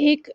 1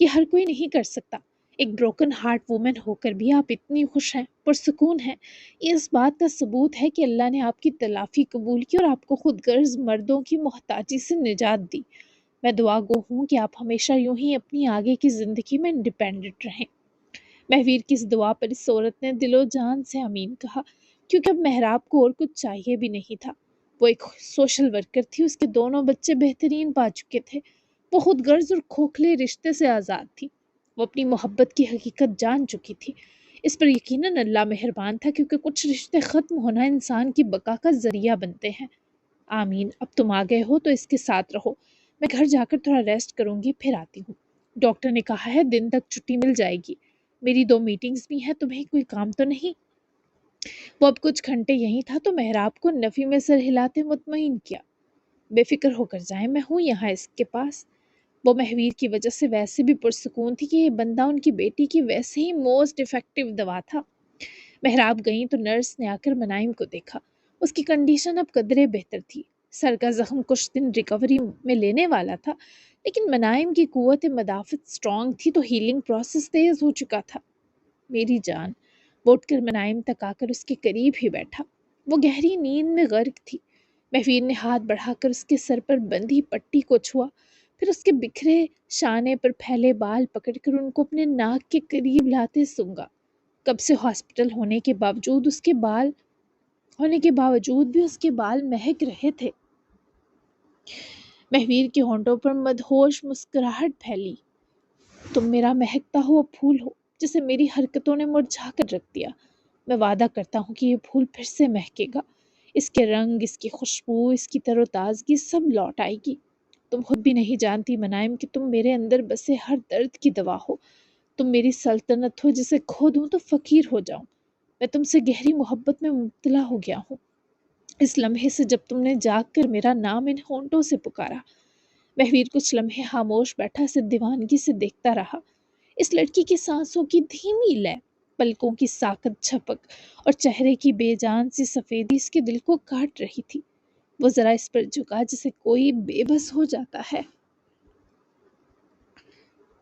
یہ ہر کوئی نہیں کر سکتا۔ ایک بروکن ہارٹ وومن ہو کر بھی آپ اتنی خوش ہیں، پرسکون ہیں، یہ اس بات کا ثبوت ہے کہ اللہ نے آپ کی تلافی قبول کی اور آپ کو خود غرض مردوں کی محتاجی سے نجات دی۔ میں دعا گو ہوں کہ آپ ہمیشہ یوں ہی اپنی آگے کی زندگی میں انڈیپینڈنٹ رہیں۔ مہویر کی اس دعا پر اس عورت نے دل و جان سے آمین کہا، کیونکہ اب محراب کو اور کچھ چاہیے بھی نہیں تھا۔ وہ ایک سوشل ورکر تھی، اس کے دونوں بچے بہترین پا چکے تھے، وہ خود غرض اور کھوکھلے رشتے سے آزاد تھی، وہ اپنی محبت کی حقیقت جان چکی تھی۔ اس پر یقیناً اللہ مہربان تھا، کیونکہ کچھ رشتے ختم ہونا انسان کی بقا کا ذریعہ بنتے ہیں۔ آمین۔ اب تم آ گئے ہو تو اس کے ساتھ رہو، میں گھر جا کر تھوڑا ریسٹ کروں گی، پھر آتی ہوں۔ ڈاکٹر نے کہا ہے دن تک چھٹی مل جائے گی، میری 2 میٹنگز بھی ہیں، تمہیں کوئی کام تو نہیں؟ وہ اب کچھ گھنٹے یہیں تھا تو محراب کو نفی میں سر ہلاتے مطمئن کیا۔ بے فکر ہو کر جائیں، میں ہوں یہاں اس کے پاس۔ وہ مہویر کی وجہ سے ویسے بھی پرسکون تھی کہ یہ بندہ ان کی بیٹی کی ویسے ہی موسٹ افیکٹو دوا تھا۔ محراب گئیں تو نرس نے آ کر منائم کو دیکھا۔ اس کی کنڈیشن اب قدرے بہتر تھی، سر کا زخم کچھ دن ریکوری میں لینے والا تھا، لیکن منائم کی قوت مدافعت سٹرونگ تھی تو ہیلنگ پروسیس تیز ہو چکا تھا۔ میری جان، وہ اٹھ کر منائم تک آ کر اس کے قریب ہی بیٹھا۔ وہ گہری نیند میں غرق تھی۔ مہویر نے ہاتھ بڑھا کر اس کے سر پر بندھی پٹی کو چھوا، پھر اس کے بکھرے شانے پر پھیلے بال پکڑ کر ان کو اپنے ناک کے قریب لاتے سونگا۔ کب سے ہاسپٹل ہونے کے باوجود بھی اس کے بال مہک رہے تھے۔ مہویر کے ہونٹوں پر مدہوش مسکراہٹ پھیلی۔ تم میرا مہکتا ہوا پھول ہو جسے میری حرکتوں نے مرجھا کر رکھ دیا۔ میں وعدہ کرتا ہوں کہ یہ پھول پھر سے مہکے گا، اس کے رنگ، اس کی خوشبو، اس کی تر و تازگی سب لوٹ آئے گی۔ تم خود بھی نہیں جانتی منائم کہ تم میرے اندر بسے ہر درد کی دوا ہو، تم میری سلطنت ہو جسے کھو دوں تو فقیر ہو جاؤں۔ میں تم سے گہری محبت میں مبتلا ہو گیا ہوں، اس لمحے سے جب تم نے جاگ کر میرا نام ان ہونٹوں سے پکارا۔ مہویر کچھ لمحے خاموش بیٹھا اسے دیوانگی سے دیکھتا رہا۔ اس لڑکی کی سانسوں کی دھیمی لے، پلکوں کی ساکت جھپک اور چہرے کی بے جان سی سفیدی اس کے دل کو کاٹ رہی تھی۔ وہ ذرا اس پر جھکا جسے کوئی بے بس ہو جاتا ہے۔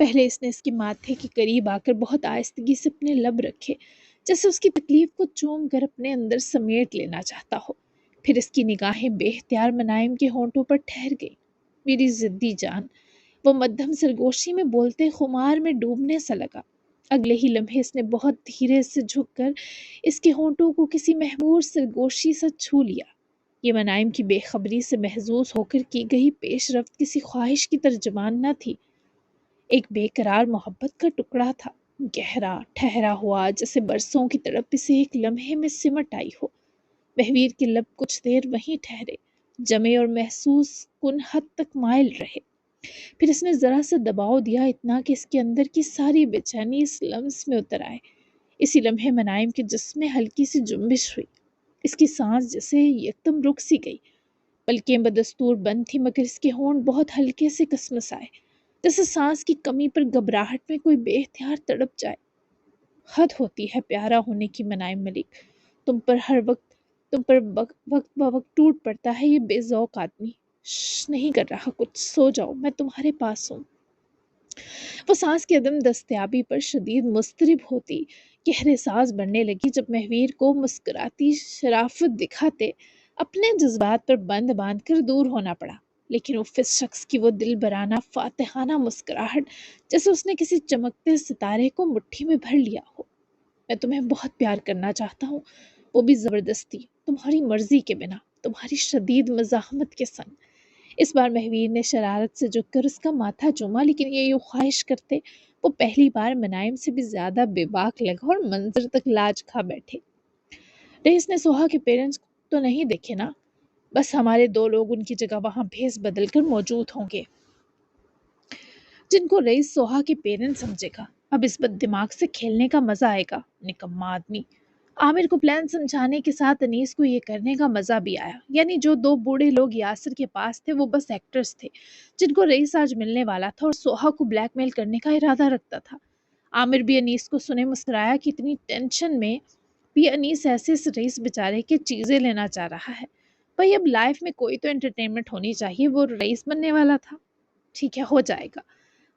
پہلے اس نے اس کے ماتھے کے قریب آ کر بہت آہستگی سے اپنے لب رکھے، جیسے اس کی تکلیف کو چوم کر اپنے اندر سمیٹ لینا چاہتا ہو۔ پھر اس کی نگاہیں بے اختیار منائم کے ہونٹوں پر ٹھہر گئی۔ میری ضدی جان، وہ مدھم سرگوشی میں بولتے خمار میں ڈوبنے سا لگا۔ اگلے ہی لمحے اس نے بہت دھیرے سے جھک کر اس کے ہونٹوں کو کسی محمور سرگوشی سے چھو لیا۔ یہ منائم کی بے خبری سے محظوظ ہو کر کی گئی پیش رفت کسی خواہش کی ترجمان نہ تھی، ایک بے قرار محبت کا ٹکڑا تھا، گہرا ٹھہرا ہوا، جیسے برسوں کی تڑپ اسے ایک لمحے میں سمٹ آئی ہو۔ مہویر کے لب کچھ دیر وہیں ٹھہرے، جمے اور محسوس کن حد تک مائل رہے۔ پھر اس نے ذرا سا دباؤ دیا، اتنا کہ اس کے اندر کی ساری بے چینی اس لمس میں اتر آئے۔ اسی لمحے منائم کے جسم میں ہلکی سی جنبش ہوئی، اس کی سانس جیسے یکدم رک سی گئی۔ پلکیں بدستور بند تھی، مگر اس کے ہونٹ بہت ہلکے سے کسمسائے، جیسے سانس کی کمی پر گھبراہٹ میں کوئی بے اختیار تڑپ جائے۔ حد ہوتی ہے پیارا ہونے کی منائم ملک، تم پر وقت بوقت ٹوٹ پڑتا ہے یہ بے ذوق آدمی۔ نہیں کر رہا کچھ، سو جاؤ، میں تمہارے پاس ہوں۔ وہ سانس کی عدم دستیابی پر شدید مضطرب ہوتی گہرے سانس بھرنے لگی، جب مہویر کو مسکراتی شرافت دکھاتے اپنے جذبات پر بند باندھ کر دور ہونا پڑا۔ لیکن اس شخص کی وہ دل برانہ فاتحانہ مسکراہٹ، جیسے اس نے کسی چمکتے ستارے کو مٹھی میں بھر لیا ہو۔ میں تمہیں بہت پیار کرنا چاہتا ہوں، وہ بھی زبردستی، تمہاری مرضی کے بنا، تمہاری شدید مزاحمت کے سنگ۔ اس بار مہویر نے شرارت سے جھک کر اس کا ماتھا چوما، لیکن یہ یوں خواہش کرتے وہ پہلی بار منائم سے بھی زیادہ بے باک لگا اور منظر تک لاج کھا بیٹھے۔ رئیس نے سوہا کے پیرنٹس تو نہیں دیکھے نا؟ بس ہمارے 2 لوگ ان کی جگہ وہاں بھیس بدل کر موجود ہوں گے، جن کو رئیس سوہا کے پیرنٹس سمجھے گا۔ اب اس بد دماغ سے کھیلنے کا مزہ آئے گا، نکما آدمی۔ عامر کو پلان سمجھانے کے ساتھ انیس کو یہ کرنے کا مزہ بھی آیا، یعنی جو 2 بوڑھے لوگ یاسر کے پاس تھے وہ بس ایکٹرز تھے، جن کو رئیس آج ملنے والا تھا اور سوہا کو بلیک میل کرنے کا ارادہ رکھتا تھا۔ عامر بھی انیس کو سنے مسکرایا کہ اتنی ٹینشن میں بھی انیس ایسے اس رئیس بیچارے کے چیزیں لینا چاہ رہا ہے۔ بھئی اب لائف میں کوئی تو انٹرٹینمنٹ ہونی چاہیے، وہ رئیس بننے والا تھا۔ ٹھیک ہے، ہو جائے گا۔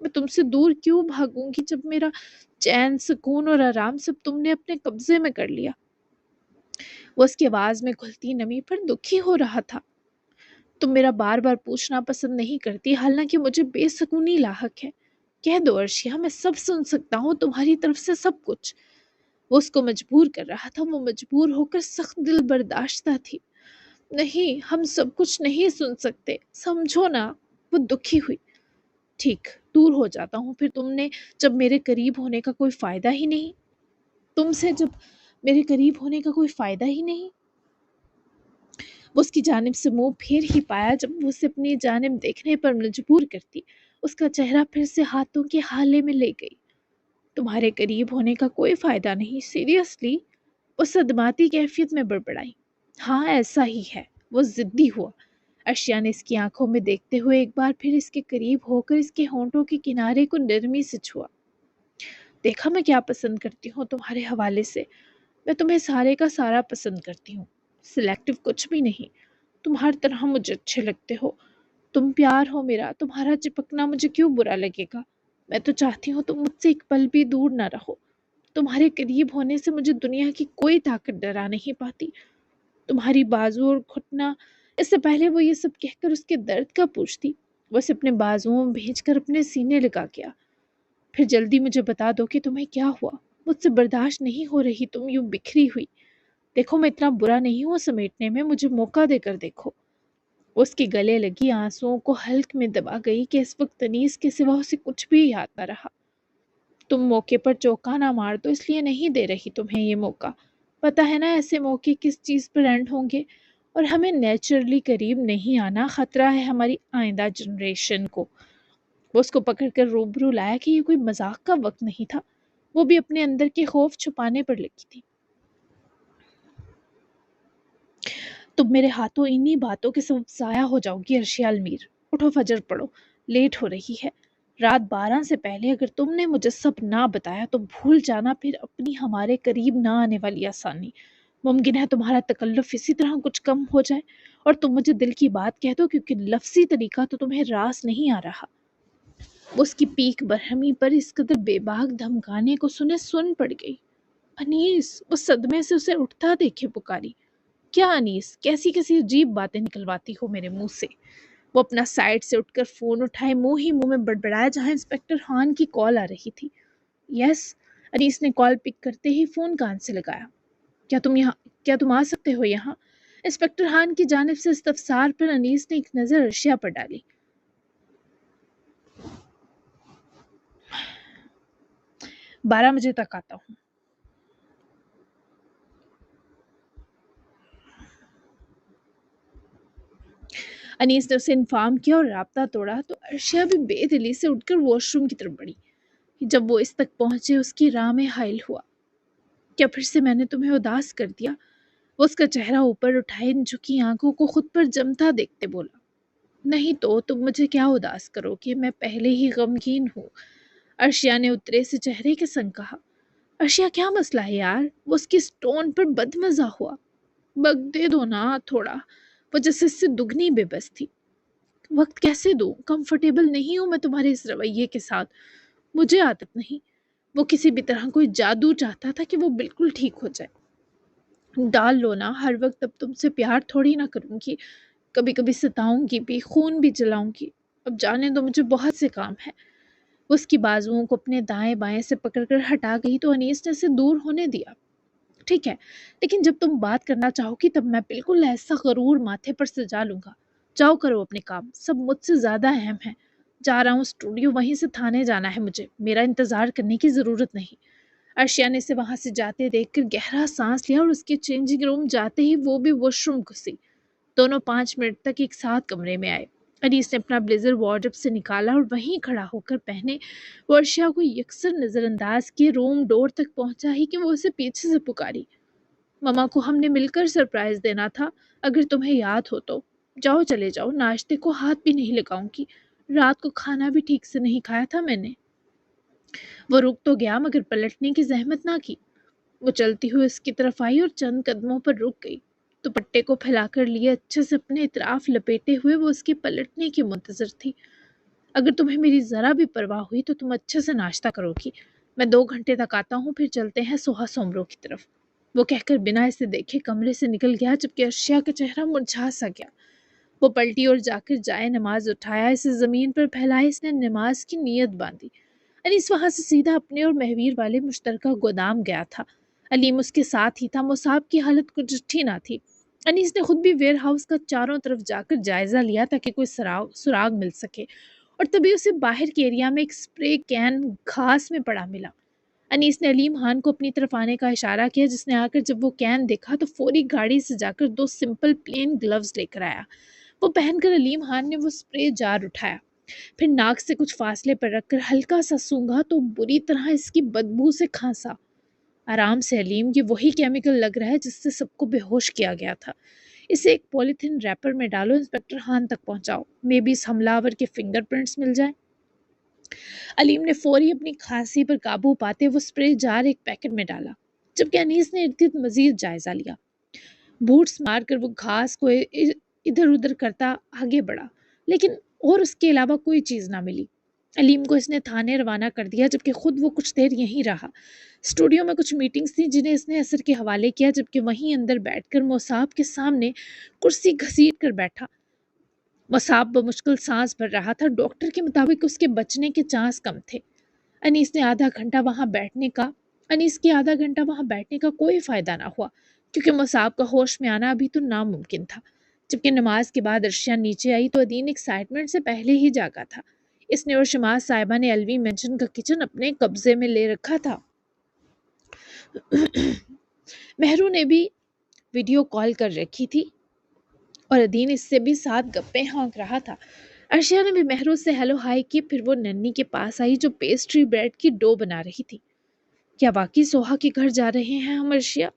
میں تم سے دور کیوں بھاگوں گی جب میرا چین، سکون اور آرام سب تم نے اپنے قبضے میں کر لیا؟ وہ اس کی آواز میں گھلتی نمی پر دکھی ہو رہا تھا۔ تم میرا بار بار پوچھنا پسند نہیں کرتی، حالانکہ مجھے بے سکونی لاحق ہے۔ کہہ دو ارشیا، میں سب سن سکتا ہوں، تمہاری طرف سے سب کچھ۔ وہ اس کو مجبور کر رہا تھا، وہ مجبور ہو کر سخت دل برداشتہ تھی۔ نہیں، ہم سب کچھ نہیں سن سکتے، سمجھو نا۔ وہ دکھی ہوئی۔ ٹھیک، دور ہو جاتا ہوں پھر، تم نے جب میرے قریب ہونے کا کوئی فائدہ ہی نہیں، تم سے جب میرے قریب ہونے کا کوئی فائدہ ہی نہیں۔ وہ اس کی جانب سے منہ پھیر ہی پایا جب وہ اسے اپنی جانب دیکھنے پر مجبور کرتی۔ اس کا چہرہ پھر سے ہاتھوں کے ہالے میں لے گئی۔ تمہارے قریب ہونے کا کوئی فائدہ نہیں، سیریسلی؟ وہ صدماتی کیفیت میں بڑبڑائی۔ ہاں ایسا ہی ہے۔ وہ ضدی ہوا۔ ارشیا نے اس کی آنکھوں میں دیکھتے ہوئے ایک بار پھر اس کے قریب ہو کر اس کے ہونٹوں کے کنارے کو نرمی سے چھوا۔ دیکھا میں کیا پسند کرتی ہوں تمہارے حوالے سے؟ میں تمہیں سارے کا سارا پسند کرتی ہوں، سلیکٹو کچھ بھی نہیں۔ تم ہر طرح مجھے اچھے لگتے ہو۔ تم پیار ہو میرا، تمہارا چپکنا مجھے کیوں برا لگے گا؟ میں تو چاہتی ہوں تم مجھ سے ایک پل بھی دور نہ رہو۔ تمہارے قریب ہونے سے مجھے دنیا کی کوئی طاقت ڈرا نہیں پاتی۔ تمہاری بازو اور گھٹنا۔ اس سے پہلے وہ یہ سب کہہ کر اس کے درد کا پوچھتی، وہ اسے اپنے بازوؤں میں بھیج کر اپنے سینے لگا گیا۔ پھر جلدی مجھے بتا دو کہ تمہیں کیا ہوا۔ مجھ سے برداشت نہیں ہو رہی تم یوں بکھری ہوئی۔ دیکھو میں اتنا برا نہیں ہوں سمیٹنے میں، مجھے موقع دے کر دیکھو۔ اس کے گلے لگی آنسوؤں کو حلق میں دبا گئی کہ اس وقت تنیس کے سوا اسے کچھ بھی یاد نہ رہا۔ تم موقع پر چوکا نہ مار دو، اس لیے نہیں دے رہی تمہیں یہ موقع۔ پتہ ہے نا ایسے موقع کس چیز پر اینڈ ہوں گے، اور ہمیں نیچرلی قریب نہیں آنا، خطرہ ہے ہماری آئندہ جنریشن کو۔ وہ اس کو پکڑ کر روبرو لایا کہ یہ کوئی مذاق کا وقت نہیں تھا، وہ بھی اپنے اندر کے خوف چھپانے پر لگی تھی۔ تم میرے ہاتھوں انہی باتوں کے سبب ضائع ہو جاؤ گی ارشیا المیر۔ اٹھو فجر پڑھو، لیٹ ہو رہی ہے۔ رات 12 سے پہلے اگر تم نے مجھے سب نہ بتایا تو بھول جانا پھر اپنی ہمارے قریب نہ آنے والی آسانی۔ ممکن ہے تمہارا تکلف اسی طرح کچھ کم ہو جائے اور تم مجھے دل کی بات کہہ دو، کیونکہ لفظی طریقہ تو تمہیں راس نہیں آ رہا۔ وہ اس کی پیک برہمی پر اس قدر بے باک دھمکانے کو سن پڑ گئی۔ انیس! وہ صدمے سے اسے اٹھتا دیکھے پکاری۔ کیا انیس؟ کیسی کیسی عجیب باتیں نکلواتی ہو میرے منہ سے؟ وہ اپنا سائڈ سے اٹھ کر فون اٹھائے، منہ ہی منہ میں بڑبڑایا جہاں انسپکٹر خان کی کال آ رہی تھی۔ یس، انیس نے کال پک کرتے ہی فون کان سے لگایا۔ کیا تم آ سکتے ہو یہاں؟ انسپکٹر خان کی جانب سے استفسار پر انیس نے ایک نظر ارشیا پر ڈالی۔ 12 بجے تک آتا ہوں۔ انیس نے اسے انفارم کیا اور رابطہ توڑا تو ارشیا بھی بے دلی سے اٹھ کر واش روم کی طرف بڑھی۔ جب وہ اس تک پہنچے اس کی راہ میں حائل ہوا۔ کیا پھر سے میں نے تمہیں اداس کر دیا؟ وہ اس کا چہرہ اوپر اٹھائے جھکی آنکھوں کو خود پر جمتا دیکھتے بولا۔ نہیں تو تم مجھے کیا اداس کرو گے، میں پہلے ہی غمگین ہوں، ارشیا نے اترے سے چہرے کے سنگ کہا۔ ارشیا کیا مسئلہ ہے یار؟ وہ اس کی سٹون پر بدمزہ ہوا۔ وقت دے دو نا تھوڑا۔ وہ جیسے اس سے دگنی بے بس تھی۔ وقت کیسے دوں؟ کمفرٹیبل نہیں ہوں میں تمہارے اس رویے کے ساتھ، مجھے عادت نہیں۔ وہ کسی بھی طرح کوئی جادو چاہتا تھا کہ وہ بالکل ٹھیک ہو جائے۔ ڈال لو نا، ہر وقت اب تم سے پیار تھوڑی نہ کروں گی، کبھی کبھی ستاؤں گی بھی، خون بھی جلاؤں گی۔ اب جانے دو، مجھے بہت سے کام ہے۔ وہ اس کی بازوؤں کو اپنے دائیں بائیں سے پکڑ کر ہٹا گئی تو انیس نے اسے دور ہونے دیا۔ ٹھیک ہے، لیکن جب تم بات کرنا چاہو گی تب میں بالکل ایسا غرور ماتھے پر سجا لوں گا۔ جاؤ کرو اپنے کام، سب مجھ سے زیادہ اہم ہے۔ جا رہا ہوں اسٹوڈیو، وہیں سے تھانے جانا ہے مجھے، میرا انتظار کرنے کی ضرورت نہیں۔ ارشیا نے اسے وہاں سے جاتے دیکھ کر گہرا سانس لیا اور اس کے چینجنگ روم جاتے ہی وہ بھی واش روم گھسی۔ دونوں 5 منٹ تک ایک ساتھ کمرے میں آئے۔ انیس نے اپنا بلیزر وارڈروب سے نکالا اور وہیں کھڑا ہو کر پہنے وہ ارشیا کو یکسر نظر انداز کیے روم ڈور تک پہنچا ہی کہ وہ اسے پیچھے سے پکاری۔ مما کو ہم نے مل کر سرپرائز دینا تھا، اگر تمہیں یاد ہو تو۔ جاؤ چلے جاؤ، ناشتے کو ہاتھ بھی نہیں لگاؤں گی، رات کو کھانا بھی ٹھیک سے نہیں کھایا تھا میں نے۔ وہ رک تو گیا مگر پلٹنے کی زحمت نہ کی۔ وہ چلتی ہوئی اس کی طرف آئی اور چند قدموں پر رک گئی۔ دوپٹے کو پھیلا کر لیے اچھے سے اپنے اطراف لپیٹے ہوئے وہ اس کے پلٹنے کی منتظر تھی۔ اگر تمہیں میری ذرا بھی پرواہ ہوئی تو تم اچھے سے ناشتہ کرو گی۔ میں 2 گھنٹے تک آتا ہوں، پھر چلتے ہیں سوہا سومرو کی طرف۔ وہ کہہ کر بنا اسے دیکھے کمرے سے نکل گیا، جبکہ ارشیا کا چہرہ مرجھا سا گیا۔ وہ پلٹی اور جا کر جائے نماز اٹھایا، اسے زمین پر پھیلائے، اس نے نماز کی نیت باندھی۔ انیس وہاں سے سیدھا اپنے اور مہویر والے مشترکہ گودام گیا تھا۔ علیم اس کے ساتھ ہی تھا۔ مصعب کی حالت کچھ اچھی نہ تھی۔ انیس نے خود بھی ویئر ہاؤس کا چاروں طرف جا کر جائزہ لیا تاکہ کوئی سراغ مل سکے، اور تبھی اسے باہر کے ایریا میں ایک سپرے کین گھاس میں پڑا ملا۔ انیس نے علیم خان کو اپنی طرف آنے کا اشارہ کیا، جس نے آ کر جب وہ کین دیکھا تو فوری گاڑی سے جا کر 2 سمپل پلین گلوز لے کر آیا۔ وہ پہن کر علیم خان نے وہ سپرے جار اٹھایا، پھر ناک سے کچھ فاصلے پر رکھ کر ہلکا سا سونگھا تو بری طرح اس کی بدبو سے کھانسا۔ آرام سے علیم، یہ وہی کیمیکل لگ رہا ہے جس سے سب کو بے ہوش کیا گیا تھا۔ اسے ایک پولیتھین ریپر میں ڈالو، انسپکٹر خان تک پہنچاؤ، مے بی اس حملہ آور کے فنگر پرنٹس مل جائیں۔ علیم نے فوری اپنی کھانسی پر قابو پاتے وہ سپرے جار ایک پیکٹ میں ڈالا، جبکہ انیس نے ارد گرد مزید جائزہ لیا۔ بوٹس مار کر وہ گھاس کو ادھر ادھر کرتا آگے بڑھا، لیکن اور اس کے علاوہ کوئی چیز نہ ملی۔ علیم کو اس نے تھانے روانہ کر دیا، جبکہ خود وہ کچھ دیر یہیں رہا۔ اسٹوڈیو میں کچھ میٹنگز تھیں جنہیں اس نے اثر کے حوالے کیا، جبکہ وہیں اندر بیٹھ کر مصعب کے سامنے کرسی گھسیٹ کر بیٹھا۔ مصعب بمشکل سانس بھر رہا تھا۔ ڈاکٹر کے مطابق اس کے بچنے کے چانس کم تھے۔ انیس کے آدھا گھنٹہ وہاں بیٹھنے کا کوئی فائدہ نہ ہوا، کیونکہ مصعب کا ہوش میں آنا ابھی تو ناممکن تھا۔ جبکہ نماز کے بعد ارشیا نیچے آئی تو ادین ایکسائٹمنٹ سے پہلے ہی جاگا تھا۔ اس نے اور شماس صاحبہ نے الوی مینشن کا کچن اپنے قبضے میں لے رکھا تھا۔ مہرو نے بھی ویڈیو کال کر رکھی تھی اور ادین اس سے بھی ساتھ گپیں ہانک رہا تھا۔ ارشیا نے بھی مہرو سے ہیلو ہائی کی، پھر وہ ننی کے پاس آئی جو پیسٹری بریڈ کی ڈو بنا رہی تھی۔ کیا واقعی سوہا کے گھر جا رہے ہیں ہم ارشیا؟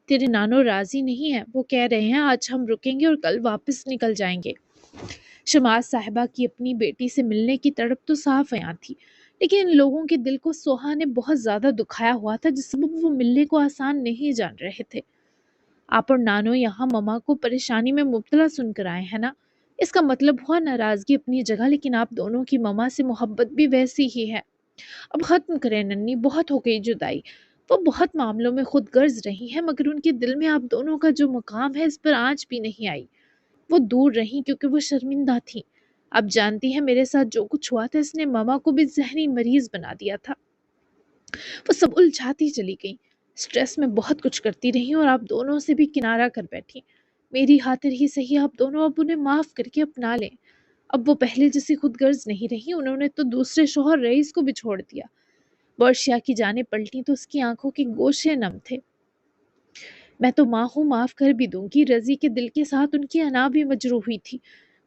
تیرے نانو راضی نہیں ہیں، وہ کہہ رہے ہیں آج ہم رکیں گے اور کل واپس نکل جائیں گے۔ شماس صاحبہ کی اپنی بیٹی سے ملنے کی تڑپ تو صاف عیاں تھی، لیکن ان لوگوں کے دل کو سوہا نے بہت زیادہ دکھایا ہوا تھا، جس سبب وہ ملنے کو آسان نہیں جان رہے تھے۔ آپ اور نانو یہاں مما کو پریشانی میں مبتلا سن کر آئے ہیں نا؟ اس کا مطلب ہوا ناراضگی اپنی جگہ، لیکن آپ دونوں کی مما سے محبت بھی ویسی ہی ہے۔ اب ختم کریں ننی، بہت ہو گئی جدائی۔ وہ بہت معاملوں میں خود غرض رہی ہیں، مگر ان کے دل میں آپ دونوں کا جو مقام ہے اس پر آنچ بھی نہیں آئی۔ وہ دور رہیں کیونکہ وہ شرمندہ تھیں۔ اب جانتی ہیں میرے ساتھ جو کچھ ہوا تھا، اس نے ماما کو بھی ذہنی مریض بنا دیا تھا۔ وہ سب الجھاتی چلی گئیں، سٹریس میں بہت کچھ کرتی رہیں اور آپ دونوں سے بھی کنارہ کر بیٹھی۔ میری خاطر ہی صحیح آپ دونوں اب انہیں معاف کر کے اپنا لیں۔ اب وہ پہلے جیسی خود غرض نہیں رہی، انہوں نے تو دوسرے شوہر رئیس کو بھی چھوڑ دیا۔ ورشیا کی جانب پلٹی تو اس کی آنکھوں کے گوشے نم تھے۔ میں تو ماں ہوں، معاف کر بھی دوں گی۔ رضی کے دل کے ساتھ ان کی انا بھی مجروح ہوئی تھی۔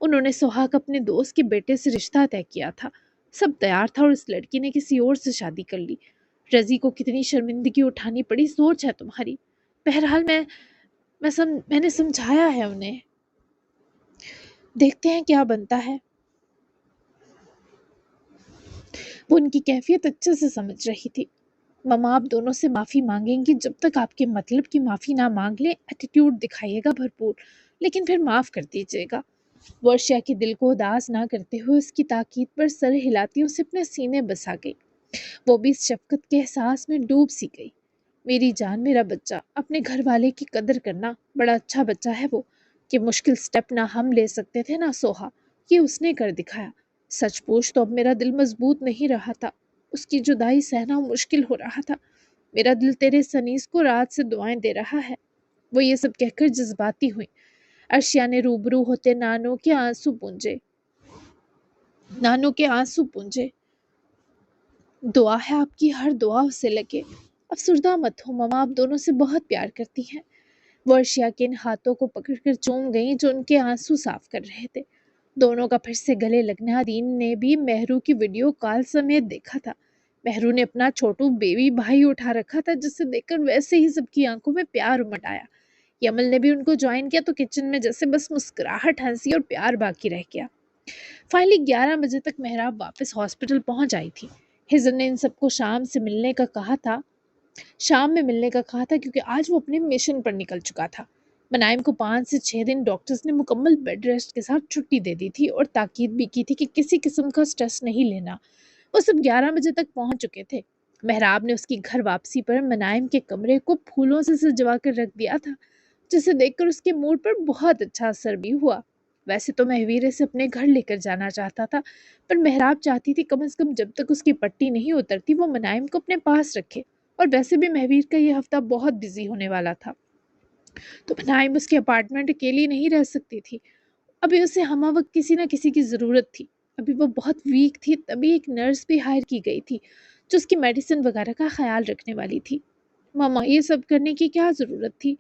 انہوں نے سہاگ اپنے دوست کے بیٹے سے رشتہ طے کیا تھا، سب تیار تھا، اور اس لڑکی نے کسی اور سے شادی کر لی۔ رضی کو کتنی شرمندگی اٹھانی پڑی سوچ ہے تمہاری۔ بہرحال میں نے سمجھایا ہے انہیں، دیکھتے ہیں کیا بنتا ہے۔ وہ ان کی کیفیت اچھے سے سمجھ رہی تھی۔ مما آپ دونوں سے معافی مانگیں گی، جب تک آپ کے مطلب کی معافی نہ مانگ لیں ایٹیٹیوڈ دکھائیے گا بھرپور، لیکن پھر معاف کر دیجیے گا۔ ورشیا کے دل کو اداس نہ کرتے ہوئے اس کی تاکید پر سر ہلاتی اسے اپنے سینے بسا گئی۔ وہ بھی اس شفقت کے احساس میں ڈوب سی گئی۔ میری جان، میرا بچہ، اپنے گھر والے کی قدر کرنا، بڑا اچھا بچہ ہے وہ، کہ مشکل سٹیپ نہ ہم لے سکتے تھے نہ سوہا، یہ اس نے کر دکھایا۔ سچ پوچھ تو اب میرا دل مضبوط نہیں رہا تھا، اس کی جدائی سہنا مشکل ہو رہا تھا۔ میرا دل تیرے سنیس کو رات سے دعائیں دے رہا ہے۔ وہ یہ سب کہہ کر جذباتی ہوئی۔ ارشیا نے روبرو ہوتے نانو کے آنسو پونجے۔ دعا ہے آپ کی، ہر دعا اسے لگے۔ افسردہ مت ہو مما، آپ دونوں سے بہت پیار کرتی ہیں۔ وہ ارشیا کے ان ہاتھوں کو پکڑ کر چوم گئیں جو ان کے آنسو صاف کر رہے تھے۔ دونوں کا پھر سے گلے لگنا ادین نے بھی مہرو کی ویڈیو کال سمیت دیکھا تھا۔ مہرو نے اپنا چھوٹو بیبی بھائی اٹھا رکھا تھا، جسے دیکھ کر ویسے ہی سب کی آنکھوں میں پیار امٹ آیا۔ یمل نے بھی ان کو جوائن کیا تو کچن میں جیسے بس مسکراہٹ، ہنسی اور پیار باقی رہ گیا۔ فائنلی 11 بجے تک مہراب واپس ہاسپٹل پہنچ آئی تھی۔ ہزر نے ان سب کو شام میں ملنے کا کہا تھا کیونکہ آج وہ اپنے مشن پر نکل چکا تھا۔ منائم کو 5 سے 6 دن ڈاکٹرز نے مکمل بیڈ ریسٹ کے ساتھ چھٹی دے دی تھی اور تاکید بھی کی تھی کہ کسی قسم کا سٹریس نہیں لینا۔ وہ سب 11 بجے تک پہنچ چکے تھے۔ مہراب نے اس کی گھر واپسی پر منائم کے کمرے کو پھولوں سے سجوا کر رکھ دیا تھا، جسے دیکھ کر اس کے موڈ پر بہت اچھا اثر بھی ہوا۔ ویسے تو مہویر اسے اپنے گھر لے کر جانا چاہتا تھا، پر مہراب چاہتی تھی کم از کم جب تک اس کی پٹی نہیں اترتی وہ منائم کو اپنے پاس رکھے، اور ویسے بھی مہویر کا یہ ہفتہ بہت بزی ہونے والا تھا، تو منائم اس کے اپارٹمنٹ اکیلی نہیں رہ سکتی تھی۔ ابھی اسے ہمہ وقت کسی نہ کسی کی ضرورت تھی۔ ابھی وہ بہت ویک تھی، تبھی ایک نرس بھی ہائر کی گئی تھی جو اس کی میڈیسن وغیرہ کا خیال رکھنے والی تھی۔ ماما یہ سب کرنے کی کیا ضرورت تھی؟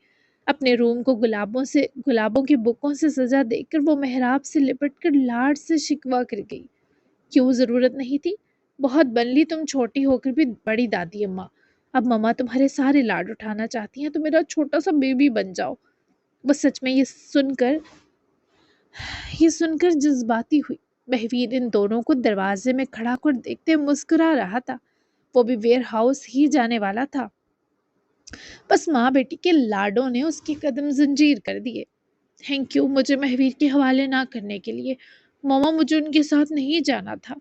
اپنے روم کو گلابوں کے بکوں سے سجا دیکھ کر وہ محراب سے لپٹ کر لاڈ سے شکوا کر گئی۔ کیوں ضرورت نہیں تھی؟ بہت بن لی تم چھوٹی ہو کر بھی بڑی دادی اماں۔ اب ماما تمہارے سارے لاڈ اٹھانا چاہتی ہیں تو میرا چھوٹا سا بیبی بن جاؤ۔ بس سچ میں یہ سن کر جذباتی ہوئی۔ مہویر ان دونوں کو دروازے میں کھڑا کر دیکھتے مسکرا رہا تھا۔ وہ بھی ویئر ہاؤس ہی جانے والا تھا، بس ماں بیٹی کے لاڈوں نے اس کے قدم زنجیر کر دیے۔ تھینک یو مجھے مہویر کے حوالے نہ کرنے کے لیے، ماما مجھے ان کے ساتھ نہیں جانا تھا۔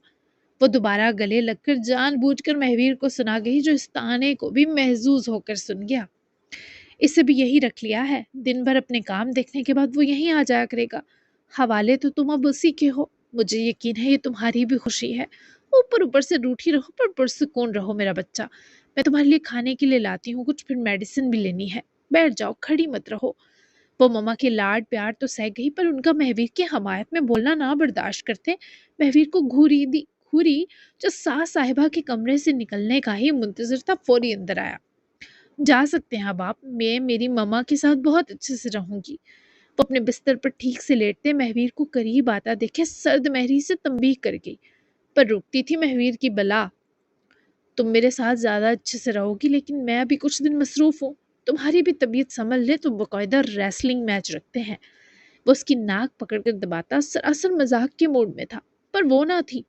وہ دوبارہ گلے لگ کر جان بوجھ کر مہویر کو سنا گئی، جو اس تانے کو بھی محظوظ ہو کر سن گیا۔ اسے بھی یہی رکھ لیا ہے، دن بھر اپنے کام دیکھنے کے بعد وہ یہیں آ جایا کرے گا۔ حوالے تو تم اب اسی کے ہو، مجھے یقین ہے یہ تمہاری بھی خوشی ہے۔ اوپر سے روٹھی رہو پر پرسکون رہو میرا بچہ۔ میں تمہارے لیے کھانے کے لیے لاتی ہوں کچھ، پھر میڈیسن بھی لینی ہے۔ بیٹھ جاؤ، کھڑی مت رہو۔ وہ ماما کے لاڈ پیار تو سہ گئی، پر ان کا مہویر کی حمایت میں بولنا نہ برداشت کرتے۔ مہویر کو گھوری جو ساس صاحبہ کے کمرے سے نکلنے کا ہی منتظر تھا، فوری اندر آیا۔ جا سکتے ہیں اب آپ، میں میری ماما کے ساتھ بہت اچھے سے رہوں گی۔ وہ اپنے بستر پر ٹھیک سے لیٹتے مہویر کو قریب آتا دیکھے سرد مہری سے تنبیہ کر گئی، پر رکتی تھی مہویر کی بلا۔ تم میرے ساتھ زیادہ اچھے سے رہو گی، لیکن میں ابھی کچھ دن مصروف ہوں۔ تمہاری بھی طبیعت سنبھل لے تو باقاعدہ ریسلنگ میچ رکھتے ہیں۔ وہ اس کی ناک پکڑ کر دباتا سراسر مذاق کے موڈ میں تھا، پر وہ نہ تھی۔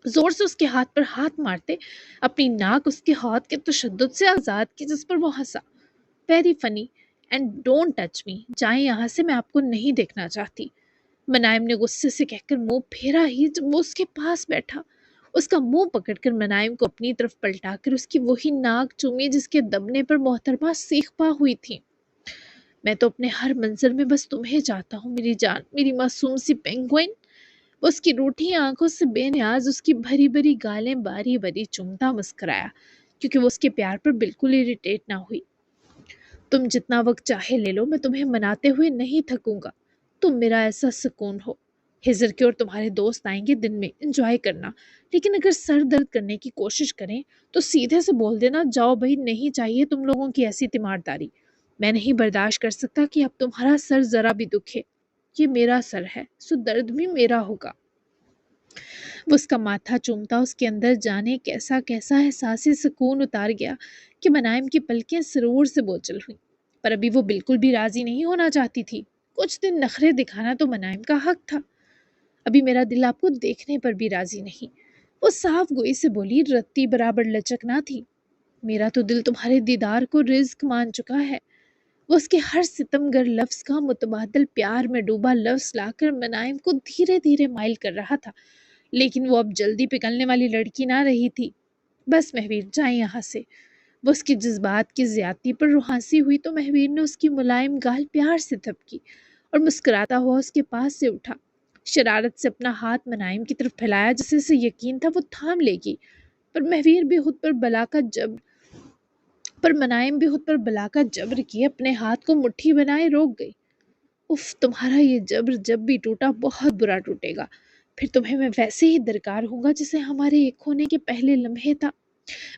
زور سے اس کے ہاتھ پر ہاتھ مارتے اپنی ناک اس کے ہاتھ کے تشدد سے آزاد کی، جس پر وہ ہنسا۔ Very funny and don't touch me, جائیں یہاں سے، میں آپ کو نہیں دیکھنا چاہتی۔ منائم نے غصے سے کہہ کر منہ پھیرا ہی جب وہ اس کے پاس بیٹھا، اس کا منہ پکڑ کر منائم کو اپنی طرف پلٹا کر اس کی وہی ناک چومی جس کے دبنے پر محترمہ سیخ پا ہوئی تھی۔ میں تو اپنے ہر منظر میں بس تمہیں چاہتا ہوں میری جان، میری معصوم سی پینگوئن۔ وہ اس کی روٹھی آنکھوں سے بے نیاز اس کی بھری بھری گالیں باری باری چومتا مسکرایا، کیونکہ وہ اس کے پیار پر بالکل اریٹیٹ نہ ہوئی۔ تم جتنا وقت چاہے لے لو، میں تمہیں مناتے ہوئے نہیں تھکوں گا، تم میرا ایسا سکون ہو۔ ہزر کے اور تمہارے دوست آئیں گے دن میں، انجوائے کرنا، لیکن اگر سر درد کرنے کی کوشش کریں تو سیدھے سے بول دینا، جاؤ بھائی، نہیں چاہیے تم لوگوں کی ایسی تیمارداری۔ میں نہیں برداشت کر سکتا کہ اب تمہارا سر ذرا بھی دکھے۔ یہ میرا سر ہے، سو درد بھی میرا ہوگا۔ وہ اس کا ماتھا چومتا اس کے اندر جانے کیسا کیسا احساسی سکون اتار گیا کہ منائم کی پلکیں سرور سے بوچھل ہوئیں، پر ابھی وہ بالکل بھی راضی نہیں ہونا چاہتی تھی۔ کچھ دن نخرے دکھانا تو منائم کا حق تھا۔ ابھی میرا دل آپ کو دیکھنے پر بھی راضی نہیں، وہ صاف گوئی سے بولی، رتی برابر لچک نہ تھی۔ میرا تو دل تمہارے دیدار کو رزق مان چکا ہے۔ وہ اس کے ہر ستم گر لفظ کا متبادل پیار میں ڈوبا لفظ لا کر منائم کو دھیرے دھیرے مائل کر رہا تھا، لیکن وہ اب جلدی پگھلنے والی لڑکی نہ رہی تھی۔ بس مہویر، جائیں یہاں سے۔ وہ اس کی جذبات کی زیادتی پر روحانسی ہوئی تو مہویر نے اس کی ملائم گال پیار سے تھپکی اور مسکراتا ہوا اس کے پاس سے اٹھا۔ شرارت سے اپنا ہاتھ منائم کی طرف پھیلایا، جسے اسے یقین تھا وہ تھام لے گی، پر منائم بھی خود پر بلا کا جبر کیے اپنے ہاتھ کو مٹھی بنائے روک گئی۔ اف، تمہارا یہ جبر جب بھی ٹوٹا بہت برا ٹوٹے گا، پھر تمہیں میں ویسے ہی درکار ہوں گا جسے ہمارے ایک ہونے کے پہلے لمحے تھا۔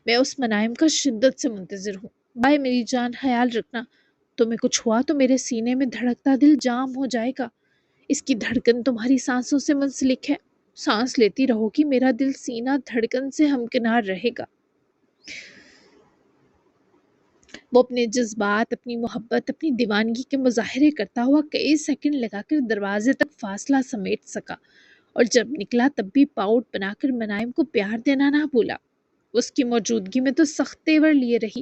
میں اس منائم کا شدت سے منتظر ہوں۔ بائے میری جان، خیال رکھنا۔ تمہیں کچھ ہوا تو میرے سینے میں دھڑکتا دل جام ہو جائے گا۔ اس کی دھڑکن تمہاری سانسوں سے منسلک ہے، سانس لیتی رہو گی، میرا دل سینہ دھڑکن سے ہمکنار رہے گا۔ وہ اپنے جذبات، اپنی محبت، اپنی دیوانگی کے مظاہرے کرتا ہوا کئی سیکنڈ لگا کر دروازے تک فاصلہ سمیٹ سکا، اور جب نکلا تب بھی پاؤٹ بنا کر منائم کو پیار دینا نہ بھولا۔ اس کی موجودگی میں تو سخت تیور لیے رہی،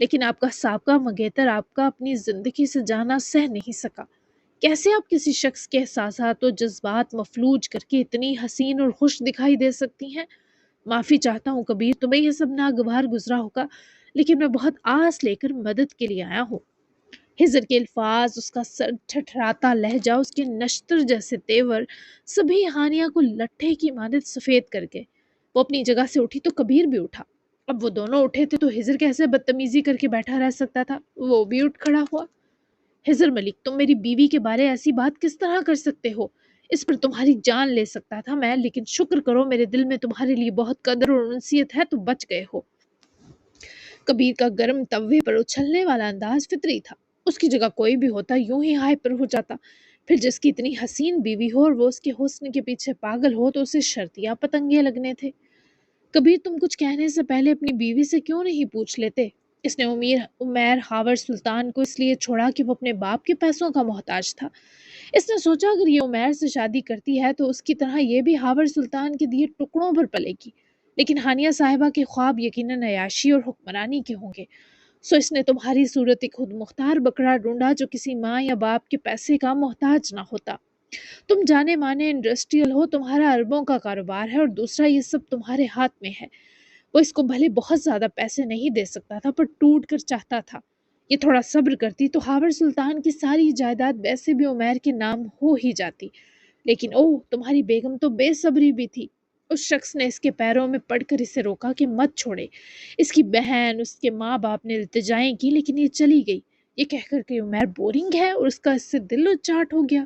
لیکن آپ کا سابقہ مگیتر آپ کا اپنی زندگی سے جانا سہ نہیں سکا۔ کیسے آپ کسی شخص کے احساسات و جذبات مفلوج کر کے اتنی حسین اور خوش دکھائی دے سکتی ہیں؟ معافی چاہتا ہوں کبیر، تمہیں یہ سب ناگوار گزرا ہوگا، لیکن میں بہت آس لے کر مدد کے لیے آیا ہوں۔ ہجر کے الفاظ، اس کا سر ٹھٹھراتا لہجہ، اس کے نشتر جیسے تیور، سبھی ہانیہ کو لٹھے کی مانند سفید کر گئے۔ وہ اپنی جگہ سے اٹھی تو کبیر بھی اٹھا۔ اب وہ دونوں اٹھے تھے تو ہجر کیسے بدتمیزی کر کے بیٹھا رہ سکتا تھا؟ وہ بھی اٹھ کھڑا ہوا۔ ہجر ملک، تم میری بیوی کے بارے ایسی بات کس طرح کر سکتے ہو؟ اس پر تمہاری جان لے سکتا تھا میں، لیکن شکر کرو میرے دل میں تمہارے لیے بہت قدر اور انسیت ہے تو بچ گئے ہو۔ کبیر کا گرم توے پر اچھلنے والا انداز فطری تھا۔ اس کی جگہ کوئی بھی ہوتا یوں ہی ہائپر ہو جاتا۔ پھر جس کی اتنی حسین بیوی ہو اور وہ اس کے حسن کے پیچھے پاگل ہو تو اسے شرطیہ پتنگے لگنے تھے۔ کبیر، تم کچھ کہنے سے پہلے اپنی بیوی سے کیوں نہیں پوچھ لیتے؟ اس نے عمیر ہاور سلطان کو اس لیے چھوڑا کہ وہ اپنے باپ کے پیسوں کا محتاج تھا۔ اس نے سوچا اگر یہ عمیر سے شادی کرتی ہے تو اس کی طرح یہ بھی ہاور سلطان کے دیے ٹکڑوں پر پلے گی، لیکن ہانیہ صاحبہ کے خواب یقیناً عیاشی اور حکمرانی کے ہوں گے۔ سو اس نے تمہاری صورت ایک خود مختار بکرا ڈھونڈا جو کسی ماں یا باپ کے پیسے کا محتاج نہ ہوتا۔ تم جانے مانے انڈسٹریل ہو، تمہارا اربوں کا کاروبار ہے، اور دوسرا یہ سب تمہارے ہاتھ میں ہے۔ وہ اس کو بھلے بہت زیادہ پیسے نہیں دے سکتا تھا پر ٹوٹ کر چاہتا تھا۔ یہ تھوڑا صبر کرتی تو ہاور سلطان کی ساری جائیداد ویسے بھی عمیر کے نام ہو ہی جاتی، لیکن اوہ تمہاری بیگم تو بے صبری بھی تھی۔ اس شخص نے اس کے پیروں میں پڑ کر اسے روکا کہ مت چھوڑے۔ اس کی بہن، اس کے ماں باپ نے التجائیں کی لیکن یہ چلی گئی، یہ کہہ کر کہ عمیر بورنگ ہے، اور اس کا اس سے دل اچاٹ ہو گیا۔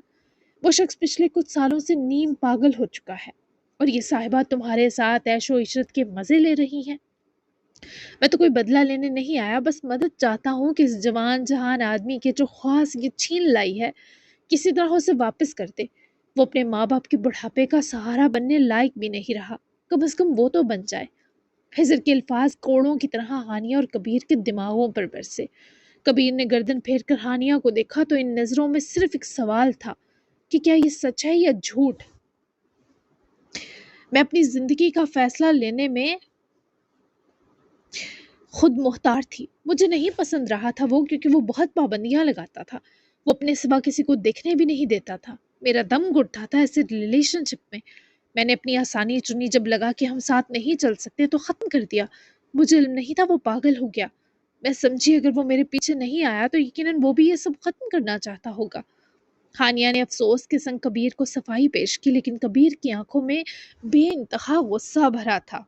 وہ شخص پچھلے کچھ سالوں سے نیم پاگل ہو چکا ہے، اور یہ صاحبہ تمہارے ساتھ عیش و عشرت کے مزے لے رہی ہیں۔ میں تو کوئی بدلہ لینے نہیں آیا، بس مدد چاہتا ہوں کہ اس جوان جہان آدمی کے جو خواص یہ چھین لائی ہے کسی طرح اسے واپس کر دے۔ وہ اپنے ماں باپ کے بڑھاپے کا سہارا بننے لائق بھی نہیں رہا، کم از کم وہ تو بن جائے۔ ہجر کے الفاظ کوڑوں کی طرح ہانیہ اور کبیر کے دماغوں پر برسے۔ کبیر نے گردن پھیر کر ہانیہ کو دیکھا تو ان نظروں میں صرف ایک سوال تھا کہ کیا یہ سچ ہے یا جھوٹ؟ میں اپنی زندگی کا فیصلہ لینے میں خود مختار تھی۔ مجھے نہیں پسند رہا تھا وہ، کیونکہ وہ بہت پابندیاں لگاتا تھا۔ وہ اپنے سوا کسی کو دیکھنے بھی نہیں دیتا تھا۔ میرا دم گھٹتا تھا ایسے ریلیشن شپ میں۔ میں نے اپنی آسانی چنی، جب لگا کہ ہم ساتھ نہیں چل سکتے تو ختم کر دیا۔ مجھے علم نہیں تھا وہ پاگل ہو گیا۔ میں سمجھی اگر وہ میرے پیچھے نہیں آیا تو یقیناً وہ بھی یہ سب ختم کرنا چاہتا ہوگا۔ ہانیہ نے افسوس کے سنگ کبیر کو صفائی پیش کی، لیکن کبیر کی آنکھوں میں بے انتہا غصہ بھرا تھا۔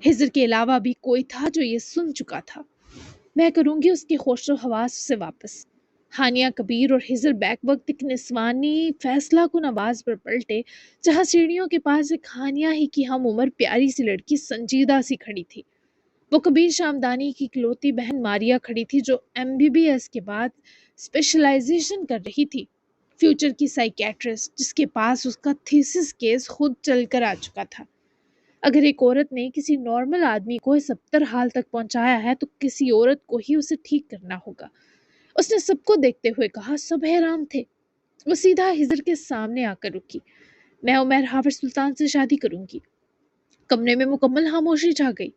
ہجر کے علاوہ بھی کوئی تھا جو یہ سن چکا تھا۔ میں کروں گی اس کی خوش و حواس سے واپس۔ ہانیہ، کبیر اور ہجر بیک وقت ایک نسوانی فیصلہ کن آواز پر پلٹے، جہاں سیڑھیوں کے پاس ایک ہانیہ ہی کی ہم عمر پیاری سی لڑکی سنجیدہ سی کھڑی تھی۔ وہ کبیر شامدانی کی اکلوتی بہن ماریا کھڑی تھی، جو MBBS کے بعد اسپیشلائزیشن کر رہی تھی، فیوچر کی سائیکیٹرسٹ، جس کے پاس اس کا تھیسس کیس خود چل کر آ چکا تھا۔ اگر ایک عورت نے کسی نارمل آدمی کو اس ابتر حال تک پہنچایا ہے تو کسی عورت کو ہی اسے ٹھیک کرنا ہوگا۔ اس نے سب کو دیکھتے ہوئے کہا، سب حیران تھے۔ وہ سیدھا ہجر کے سامنے آ کر رکی۔ میں عمیر ہاور سلطان سے شادی کروں گی۔ کمرے میں مکمل خاموشی چھا گئی۔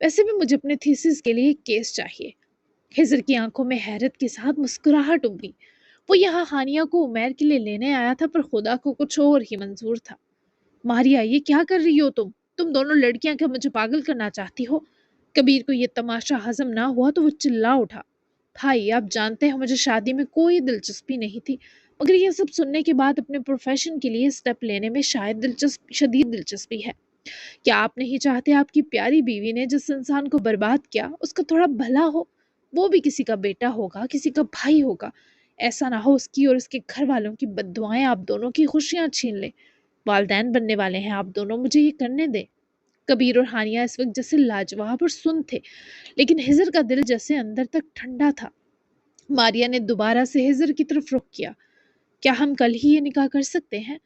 ویسے بھی مجھے اپنے تھیسس کے لیے ایک کیس چاہیے۔ ہجر کی آنکھوں میں حیرت کے ساتھ مسکراہٹ امڑی۔ وہ یہاں ہانیہ کو عمیر کے لیے لینے آیا تھا، پر خدا کو کچھ اور ہی منظور تھا۔ ماریا، یہ کیا کر رہی ہو تم دونوں لڑکیاں کیا مجھے پاگل کرنا چاہتی ہو؟ کبیر کو یہ تماشا ہضم نہ ہوا تو وہ چلا اٹھا، بھائی آپ جانتے ہیں مجھے شادی میں کوئی دلچسپی نہیں تھی، مگر یہ سب سننے کے بعد اپنے پروفیشن کے لیے سٹیپ لینے میں شاید شدید دلچسپی ہے۔ کیا آپ نہیں چاہتے آپ کی پیاری بیوی نے جس انسان کو برباد کیا اس کا تھوڑا بھلا ہو؟ وہ بھی کسی کا بیٹا ہوگا، کسی کا بھائی ہوگا۔ ایسا نہ ہو اس کی اور اس کے گھر والوں کی بددعائیں آپ دونوں کی خوشیاں چھین لیں۔ والدین بننے والے ہیں آپ دونوں، مجھے یہ کرنے دیں۔ کبیر اور ہانیہ اس وقت جیسے لاجواب اور سن تھے، لیکن ہجر کا دل جیسے اندر تک ٹھنڈا تھا۔ ماریا نے دوبارہ سے ہجر کی طرف رخ کیا، کیا ہم کل ہی یہ نکاح کر سکتے ہیں؟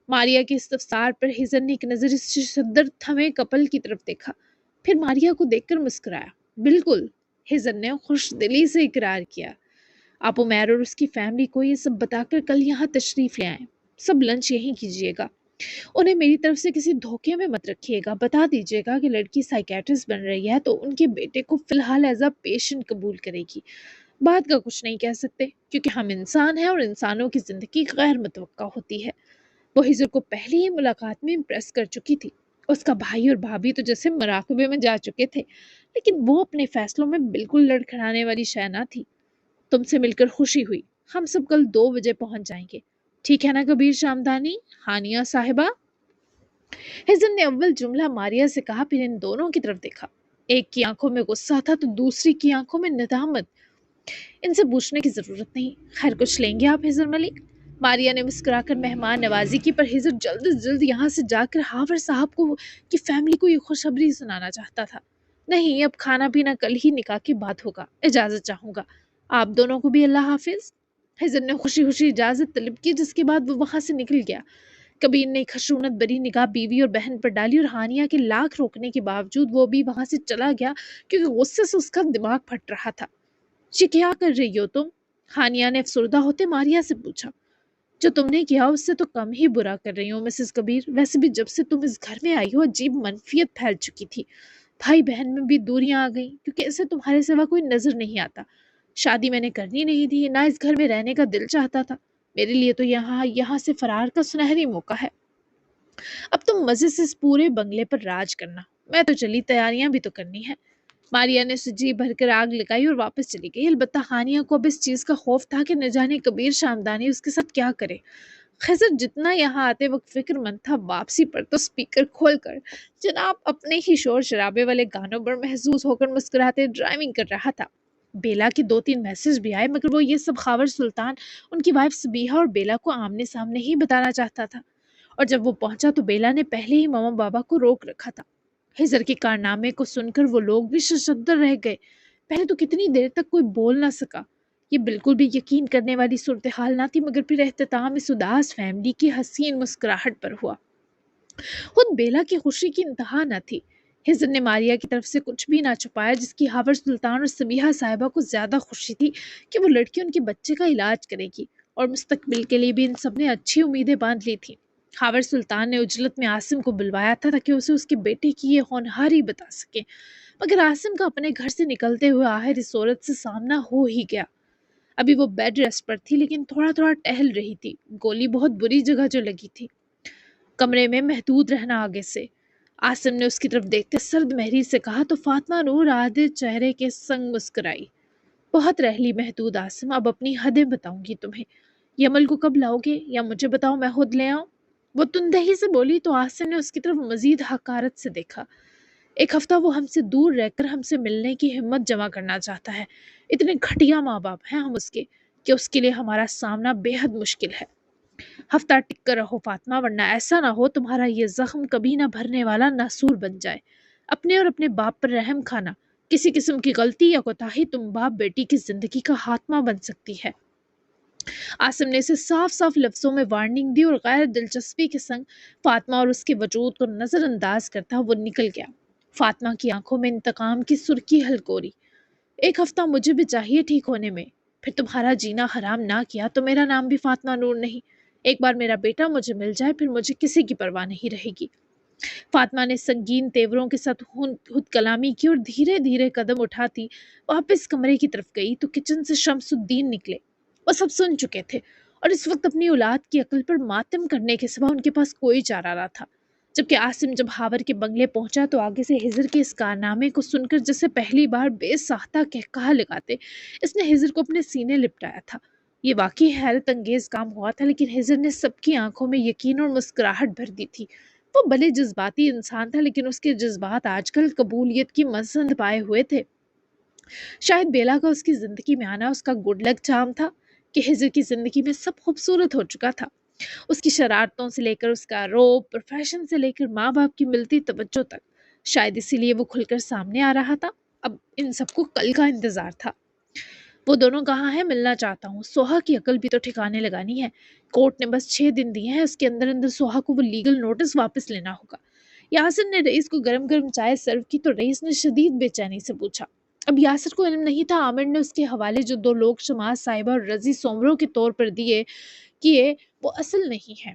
ماریا کے استفسار پر ہجر نے ایک نظر اس شدت تھمے کپل کی طرف دیکھا، پھر ماریا کو دیکھ کر مسکرایا۔ بالکل، ہجر نے خوش دلی سے اقرار کیا۔ آپ عمیر اور اس کی فیملی کو یہ سب بتا کر کل یہاں تشریف لے آئیں، سب لنچ یہیں کیجیے گا۔ انہیں میری طرف سے کسی دھوکے میں مت رکھیے گا، بتا دیجیے گا کہ لڑکی سائیکیٹرسٹ بن رہی ہے تو ان کے بیٹے کو فی الحال ایز اے پیشنٹ قبول کرے گی۔ بات کا کچھ نہیں کہہ سکتے کیونکہ ہم انسان ہیں اور انسانوں کی زندگی غیر متوقع ہوتی ہے۔ وہ ہجر کو پہلی ہی ملاقات میں امپریس کر چکی تھی۔ اس کا بھائی اور بھابھی تو جیسے مراقبے میں جا چکے تھے، لیکن وہ اپنے فیصلوں میں بالکل لڑکھڑانے والی شے نہ تھی۔ تم سے مل کر خوشی ہوئی، ہم سب کل 2 بجے پہنچ جائیں گے، ٹھیک ہے نا کبیر شامدانی، ہانیہ صاحبہ؟ ہزن نے اول جملہ ماریا سے کہا، پھر ان دونوں کی طرف دیکھا۔ ایک کی آنکھوں میں غصہ تھا تو دوسری کی آنکھوں میں ندامت۔ ان سے پوچھنے کی ضرورت نہیں، خیر کچھ لیں گے آپ ہزر ملک؟ ماریا نے مسکرا کر مہمان نوازی کی، پر ہزر جلد از جلد یہاں سے جا کر ہاور صاحب کو کی فیملی کو یہ خوشخبری سنانا چاہتا تھا۔ نہیں، اب کھانا پینا کل ہی نکاح کے بعد ہوگا، اجازت چاہوں گا۔ آپ دونوں کو بھی اللہ حافظ۔ ہزر نے خوشی خوشی اجازت طلب کی، جس کے بعد وہ وہاں سے نکل گیا۔ کبیر نے خشونت بری نگاہ بیوی اور بہن پر ڈالی اور ہانیہ کے لاکھ روکنے کے باوجود وہ بھی وہاں سے چلا گیا کیونکہ غصے سے اس کا دماغ پھٹ رہا تھا۔ یہ کیا کر رہی ہو تم؟ ہانیہ نے افسردہ ہوتے ماریا سے پوچھا۔ جو تم نے کیا اس سے تو کم ہی برا کر رہی ہوں مسز کبیر، ویسے بھی جب سے تم اس گھر میں آئی ہو عجیب منفیت پھیل چکی تھی، بھائی بہن میں بھی دوریاں آ گئیں کیونکہ اسے تمہارے سوا کوئی نظر نہیں آتا۔ شادی میں نے کرنی نہیں تھی، نہ اس گھر میں رہنے کا دل چاہتا تھا، میرے لیے تو یہاں سے فرار کا سنہری موقع ہے۔ اب تم مزے سے اس پورے بنگلے پر راج کرنا، میں تو چلی تیاریاں بھی تو کرنی ہے۔ ماریا نے سجی بھر کر آگ لگائی اور واپس چلی گئی۔ البتہ ہانیہ کو اب اس چیز کا خوف تھا کہ نہ جانے کبیر شامدانی اس کے ساتھ کیا کرے۔ خضر جتنا یہاں آتے وقت فکر مند تھا، واپسی پر تو سپیکر کھول کر جناب اپنے ہی شور شرابے والے گانوں پر محظوظ ہو کر مسکراتے ڈرائیونگ کر رہا تھا۔ بیلا کے 2-3 میسج بھی آئے، مگر وہ یہ سب خاور سلطان، ان کی وائف سبیہا اور بیلا کو آمنے سامنے ہی بتانا چاہتا تھا، اور جب وہ پہنچا تو بیلا نے پہلے ہی ماما بابا کو روک رکھا تھا۔ ہزر کے کارنامے کو سن کر وہ لوگ بھی ششدر رہ گئے۔ پہلے تو کتنی دیر تک کوئی بول نہ سکا۔ یہ بالکل بھی یقین کرنے والی صورتحال نہ تھی، مگر پھر اختتام اس اداس فیملی کی حسین مسکراہٹ پر ہوا۔ خود بیلا کی خوشی کی انتہا نہ تھی۔ ہزر نے ماریا کی طرف سے کچھ بھی نہ چھپایا، جس کی ہاور سلطان اور سبیہا صاحبہ کو زیادہ خوشی تھی کہ وہ لڑکی ان کے بچے کا علاج کرے گی، اور مستقبل کے لیے بھی ان سب نے اچھی امیدیں باندھ لی تھیں۔ ہاور سلطان نے اجلت میں عاصم کو بلوایا تھا تاکہ اسے اس کے بیٹے کی یہ ہونہاری بتا سکے، مگر عاصم کا اپنے گھر سے نکلتے ہوئے آخر اس عورت سے سامنا ہو ہی گیا۔ ابھی وہ بیڈ ریسٹ پر تھی لیکن تھوڑا تھوڑا ٹہل رہی تھی، گولی بہت بری جگہ جو لگی تھی۔ کمرے میں محدود رہنا آگے سے، عاصم نے اس کی طرف دیکھتے سرد مہری سے کہا تو فاطمہ نور آدھے چہرے کے سنگ مسکرائی۔ بہت رہ لی محدود عاصم، اب اپنی حدیں بتاؤں گی تمہیں۔ یہ عمل کو کب لاؤ گے یا مجھے بتاؤ میں خود لے آؤں؟ وہ تندہی سے بولی تو عاصم نے اس کی طرف مزید حقارت سے دیکھا۔ ایک ہفتہ وہ ہم سے دور رہ کر ہم سے ملنے کی ہمت جمع کرنا چاہتا ہے۔ اتنے گھٹیا ماں باپ ہیں ہم اس کے کہ اس کے لیے ہمارا سامنا بے حد مشکل ہے۔ ہفتہ ٹک کر رہو فاطمہ، ورنہ ایسا نہ ہو تمہارا یہ زخم کبھی نہ بھرنے والا ناسور بن جائے۔ اپنے اور اپنے باپ پر رحم کھانا، کسی قسم کی غلطی یا کوتاہی تم باپ بیٹی کی زندگی کا خاتمہ بن سکتی ہے۔ عاصم نے اسے صاف صاف لفظوں میں وارننگ دی اور غیر دلچسپی کے سنگ فاطمہ اور اس کے وجود کو نظر انداز کرتا وہ نکل گیا۔ فاطمہ کی آنکھوں میں انتقام کی سرخی ہلکوری۔ ایک ہفتہ مجھے بھی چاہیے ٹھیک ہونے میں، پھر تمہارا جینا حرام نہ کیا تو میرا نام بھی فاطمہ نور نہیں۔ ایک بار میرا بیٹا مجھے مل جائے پھر مجھے کسی کی پرواہ نہیں رہے گی۔ فاطمہ نے سنگین تیوروں کے ساتھ خود کلامی کی اور دھیرے دھیرے قدم اٹھاتی واپس کمرے کی طرف گئی تو کچن سے شمس الدین نکلے۔ وہ سب سن چکے تھے اور اس وقت اپنی اولاد کی عقل پر ماتم کرنے کے سوا ان کے پاس کوئی چارہ نہ تھا۔ جبکہ عاصم جب ہاور کے بنگلے پہنچا تو آگے سے ہزر کے اس کارنامے کو سن کر جیسے پہلی بار بے ساختہ قہقہہ لگاتے اس نے ہزر کو اپنے سینے لپٹایا تھا۔ یہ واقعی حیرت انگیز کام ہوا تھا، لیکن ہزر نے سب کی آنکھوں میں یقین اور مسکراہٹ بھر دی تھی۔ وہ بھلے جذباتی انسان تھا لیکن اس کے جذبات آج کل قبولیت کی مزند پائے ہوئے تھے۔ شاید بیلا کا اس کی زندگی میں آنا اس کا گڈ لک چارم تھا کہ ہزر کی زندگی میں سب خوبصورت ہو چکا تھا، اس کی شرارتوں سے لے کر اس کا روب، پروفیشن سے لے کر ماں باپ کی ملتی توجہ تک۔ شاید اسی لیے وہ کھل کر سامنے آ رہا تھا۔ اب ان سب کو کل کا انتظار تھا۔ وہ دونوں کہاں ہیں؟ ملنا چاہتا ہوں۔ سوہا کی عقل بھی تو ٹھکانے لگانی ہے۔ کورٹ نے بس 6 دن دیے ہیں، اس کے اندر اندر سوہا کو وہ لیگل نوٹس واپس لینا ہوگا۔ یاسر نے رئیس کو گرم گرم چائے سرو کی تو رئیس نے شدید بے چینی سے پوچھا۔ اب یاسر کو علم نہیں تھا عامر نے اس کے حوالے جو 2 لوگ شماس صاحبہ اور رضی سومرو کے طور پر کیے وہ اصل نہیں ہیں۔